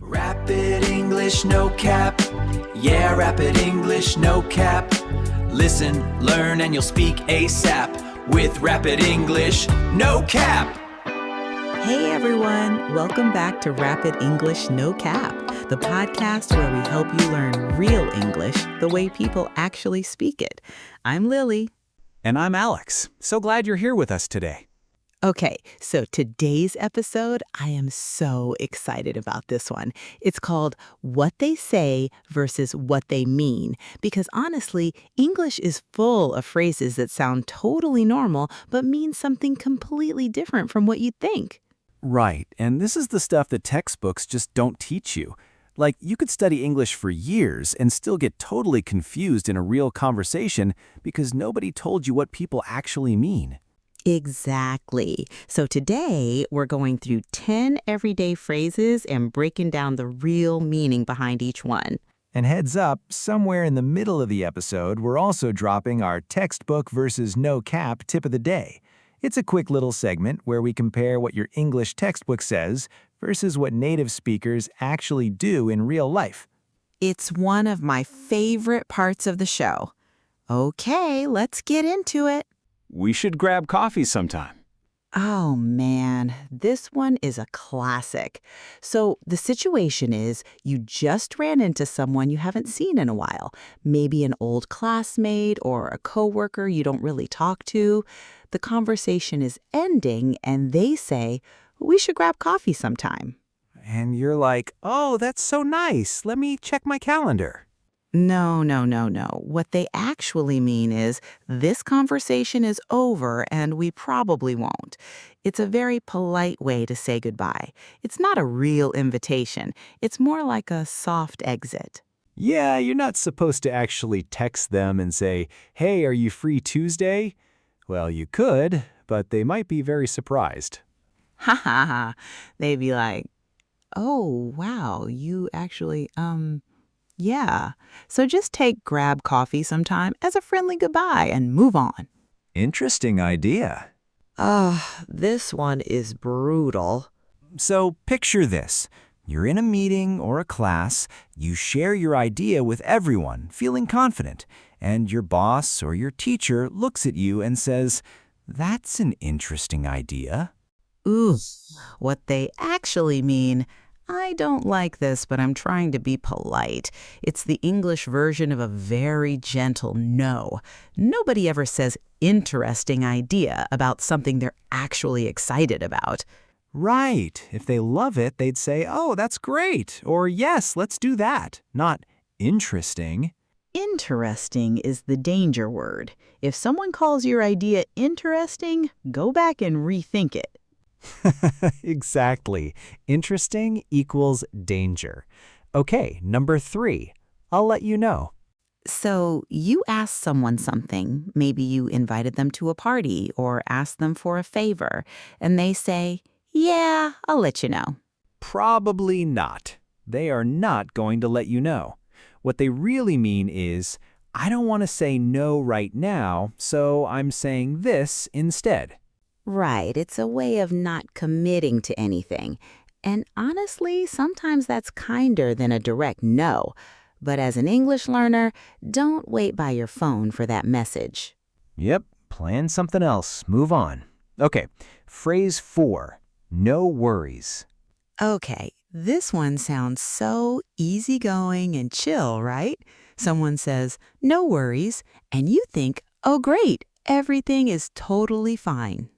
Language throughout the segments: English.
Rapid English, no cap. Yeah, Rapid English, no cap. Listen, learn, and you'll speak ASAP with Rapid English, no cap. Hey everyone, welcome back to Rapid English No Cap, the podcast where we help you learn real English the way people actually speak it. I'm Lily. And I'm Alex. So glad you're here with us today. Okay, so today's episode, I am so excited about this one. It's called What They Say versus What They Mean, because honestly, English is full of phrases that sound totally normal but mean something completely different from what you'd think. Right, and this is the stuff that textbooks just don't teach you. Like, you could study English for years and still get totally confused in a real conversation because nobody told you what people actually mean. Exactly. So today, we're going through 10 everyday phrases and breaking down the real meaning behind each one. And heads up, somewhere in the middle of the episode, we're also dropping our textbook versus no cap tip of the day. It's a quick little segment where we compare what your English textbook says versus what native speakers actually do in real life. It's one of my favorite parts of the show. Okay, let's get into it. We should grab coffee sometime. Oh man, this one is a classic. So the situation is you just ran into someone you haven't seen in a while, maybe an old classmate or a coworker you don't really talk to. The conversation is ending and they say, "We should grab coffee sometime." And you're like, oh, that's so nice. Let me check my calendar. No. What they actually mean is this conversation is over and we probably won't. It's a very polite way to say goodbye. It's not a real invitation. It's more like a soft exit. Yeah, you're not supposed to actually text them and say, hey, are you free Tuesday? Well, you could, but they might be very surprised. Ha ha ha. They'd be like, oh, wow, you actually, yeah. So just take grab coffee sometime as a friendly goodbye and move on. Interesting idea. This one is brutal. So picture this. You're in a meeting or a class, you share your idea with everyone, feeling confident, and your boss or your teacher looks at you and says, "That's an interesting idea." Ooh, what they actually mean, I don't like this, but I'm trying to be polite. It's the English version of a very gentle no. Nobody ever says interesting idea about something they're actually excited about. Right. If they love it, they'd say, oh, that's great, or yes, let's do that, not interesting. Interesting is the danger word. If someone calls your idea interesting, go back and rethink it. Exactly. Interesting equals danger. Okay, number 3. I'll let you know. So you asked someone something, maybe you invited them to a party or asked them for a favor, and they say, yeah, I'll let you know. Probably not. They are not going to let you know. What they really mean is, I don't want to say no right now, so I'm saying this instead. Right, it's a way of not committing to anything. And honestly, sometimes that's kinder than a direct no. But as an English learner, don't wait by your phone for that message. Yep, plan something else. Move on. Okay, phrase 4. No worries. Okay, this one sounds so easygoing and chill, right? Someone says, no worries, and you think, oh great, everything is totally fine.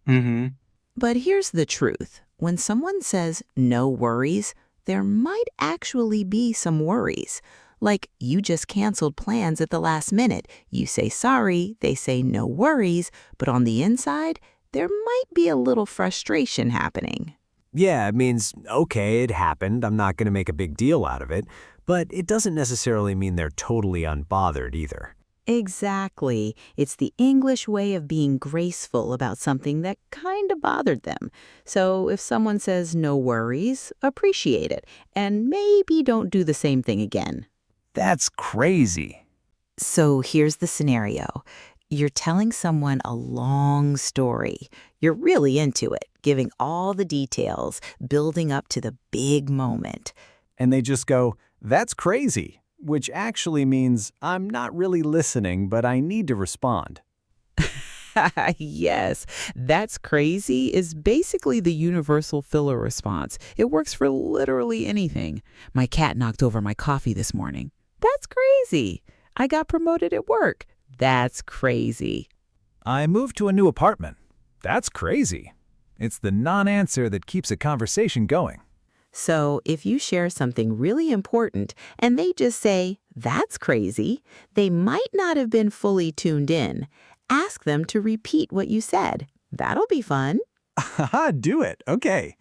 Mm-hmm. But here's the truth. When someone says no worries, there might actually be some worries. Like you just canceled plans at the last minute. You say sorry, they say no worries, but on the inside, there might be a little frustration happening. Yeah, it means, okay, it happened. I'm not going to make a big deal out of it. But it doesn't necessarily mean they're totally unbothered either. Exactly. It's the English way of being graceful about something that kind of bothered them. So if someone says no worries, appreciate it, and maybe don't do the same thing again. That's crazy. So here's the scenario. You're telling someone a long story. You're really into it, giving all the details, building up to the big moment. And they just go, "That's crazy," which actually means I'm not really listening, but I need to respond. Yes, that's crazy is basically the universal filler response. It works for literally anything. My cat knocked over my coffee this morning. That's crazy. I got promoted at work. That's crazy. I moved to a new apartment. That's crazy. It's the non-answer that keeps a conversation going. So if you share something really important and they just say, "That's crazy," they might not have been fully tuned in. Ask them to repeat what you said. That'll be fun. Haha, do it. Okay.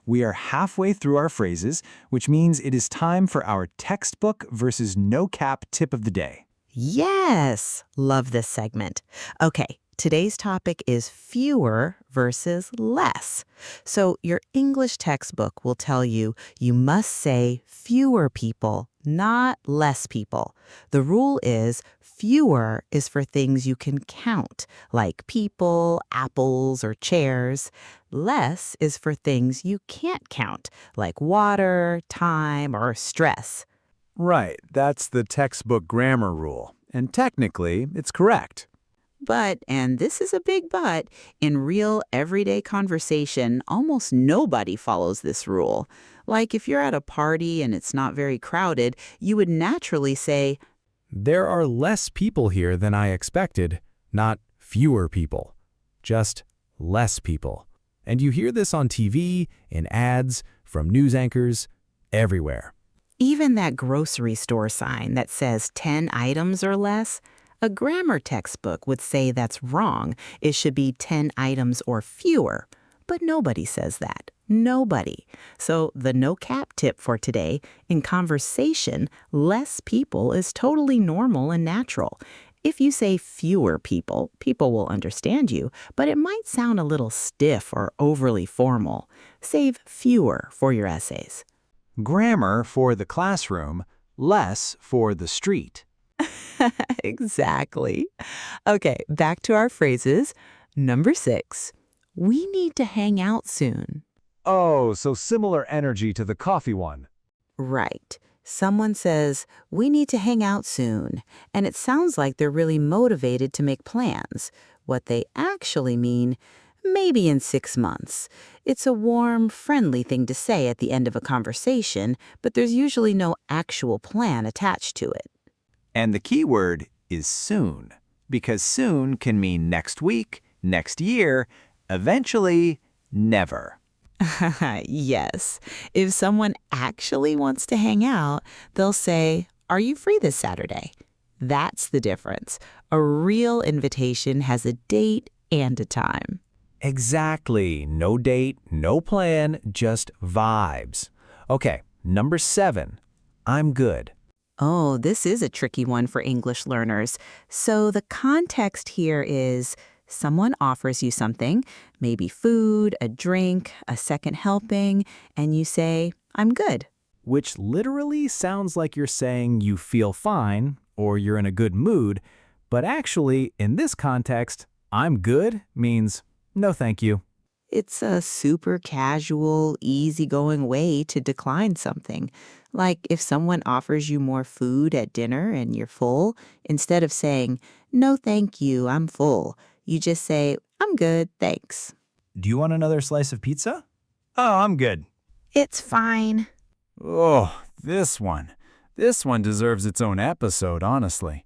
We are halfway through our phrases, which means it is time for our textbook versus no cap tip of the day. Yes, love this segment. Okay, today's topic is fewer versus less. So your English textbook will tell you you must say fewer people, not less people. The rule is fewer is for things you can count, like people, apples, or chairs. Less is for things you can't count, like water, time, or stress. Right, that's the textbook grammar rule. And technically, it's correct. But, and this is a big but, in real everyday conversation, almost nobody follows this rule. Like if you're at a party and it's not very crowded, you would naturally say, There are less people here than I expected, not fewer people, just less people. And you hear this on TV, in ads, from news anchors, everywhere. even that grocery store sign that says 10 items or less, a grammar textbook would say that's wrong. It should be 10 items or fewer. But nobody says that. Nobody. So the no cap tip for today, in conversation, less people is totally normal and natural. If you say fewer people, people will understand you, but it might sound a little stiff or overly formal. Save fewer for your essays. Grammar for the classroom, less for the street. Exactly. Okay, back to our phrases. Number 6, we need to hang out soon. Oh, so similar energy to the coffee one. Right. Someone says, we need to hang out soon, and it sounds like they're really motivated to make plans. What they actually mean, maybe in 6 months. It's a warm, friendly thing to say at the end of a conversation, but there's usually no actual plan attached to it. And the key word is soon, because soon can mean next week, next year, eventually, never. Yes. If someone actually wants to hang out, they'll say, are you free this Saturday? That's the difference. A real invitation has a date and a time. Exactly. No date, no plan, just vibes. Okay, number 7. I'm good. Oh, this is a tricky one for English learners. So the context here is someone offers you something, maybe food, a drink, a second helping, and you say, I'm good. Which literally sounds like you're saying you feel fine or you're in a good mood, but actually, in this context, I'm good means no thank you. It's a super casual, easygoing way to decline something. Like if someone offers you more food at dinner and you're full, instead of saying, no thank you, I'm full, you just say, I'm good, thanks. Do you want another slice of pizza? Oh, I'm good. It's fine. Oh, this one. This one deserves its own episode, honestly.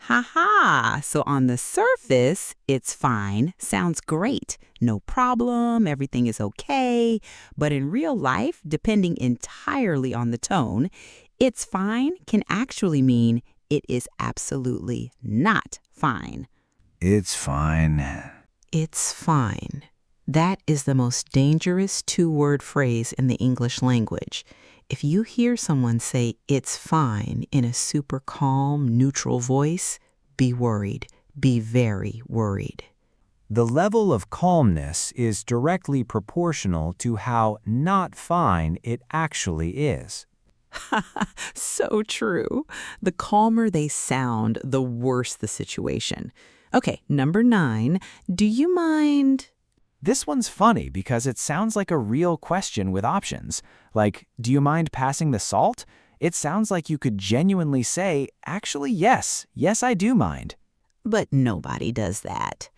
Ha-ha! So on the surface, it's fine, sounds great, no problem, everything is okay. But in real life, depending entirely on the tone, it's fine can actually mean it is absolutely not fine. It's fine. It's fine. That is the most dangerous 2-word phrase in the English language. If you hear someone say it's fine in a super calm, neutral voice, be worried. Be very worried. The level of calmness is directly proportional to how not fine it actually is. So true. The calmer they sound, the worse the situation. Okay, number 9. Do you mind? This one's funny because it sounds like a real question with options. Like, do you mind passing the salt? It sounds like you could genuinely say, actually, yes, I do mind. But nobody does that.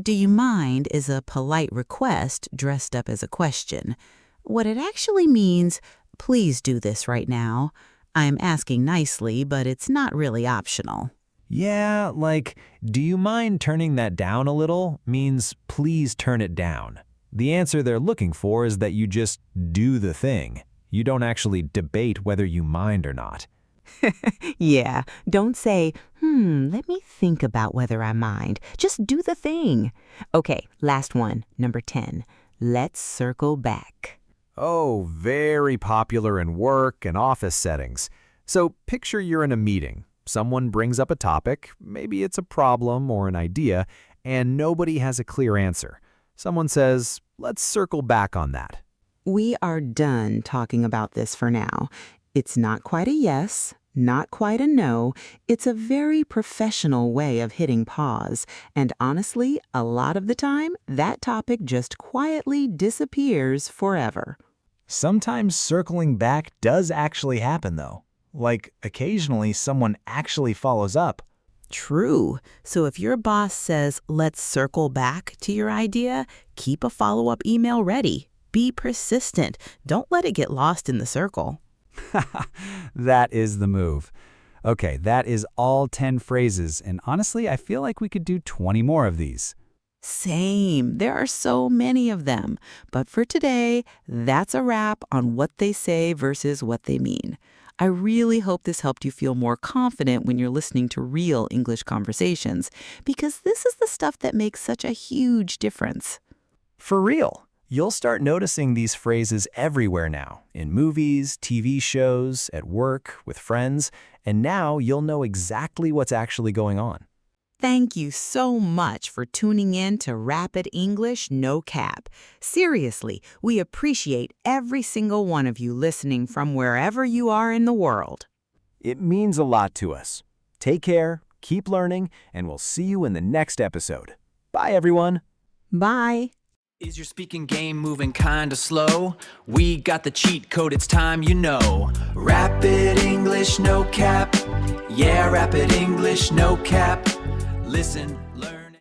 Do you mind is a polite request dressed up as a question. What it actually means, please do this right now. I'm asking nicely, but it's not really optional. Yeah, like, do you mind turning that down a little means please turn it down. The answer they're looking for is that you just do the thing. You don't actually debate whether you mind or not. Yeah, don't say, let me think about whether I mind. Just do the thing. Okay, last one, number 10. Let's circle back. Oh, very popular in work and office settings. So picture you're in a meeting. Someone brings up a topic, maybe it's a problem or an idea, and nobody has a clear answer. Someone says, let's circle back on that. We are done talking about this for now. It's not quite a yes, not quite a no. It's a very professional way of hitting pause. And honestly, a lot of the time, that topic just quietly disappears forever. Sometimes circling back does actually happen, though. Like, occasionally someone actually follows up. True. So if your boss says, let's circle back to your idea, keep a follow-up email ready. Be persistent. Don't let it get lost in the circle. That is the move. Okay, that is all 10 phrases, and honestly, I feel like we could do 20 more of these. Same. There are so many of them. But for today, that's a wrap on what they say versus what they mean. I really hope this helped you feel more confident when you're listening to real English conversations, because this is the stuff that makes such a huge difference. For real. You'll start noticing these phrases everywhere now, in movies, TV shows, at work, with friends, and now you'll know exactly what's actually going on. Thank you so much for tuning in to Rapid English No Cap. Seriously, we appreciate every single one of you listening from wherever you are in the world. It means a lot to us. Take care, keep learning, and we'll see you in the next episode. Bye, everyone. Bye. Is your speaking game moving kinda slow? We got the cheat code, it's time you know. Rapid English, no cap. Yeah, Rapid English, no cap. Listen,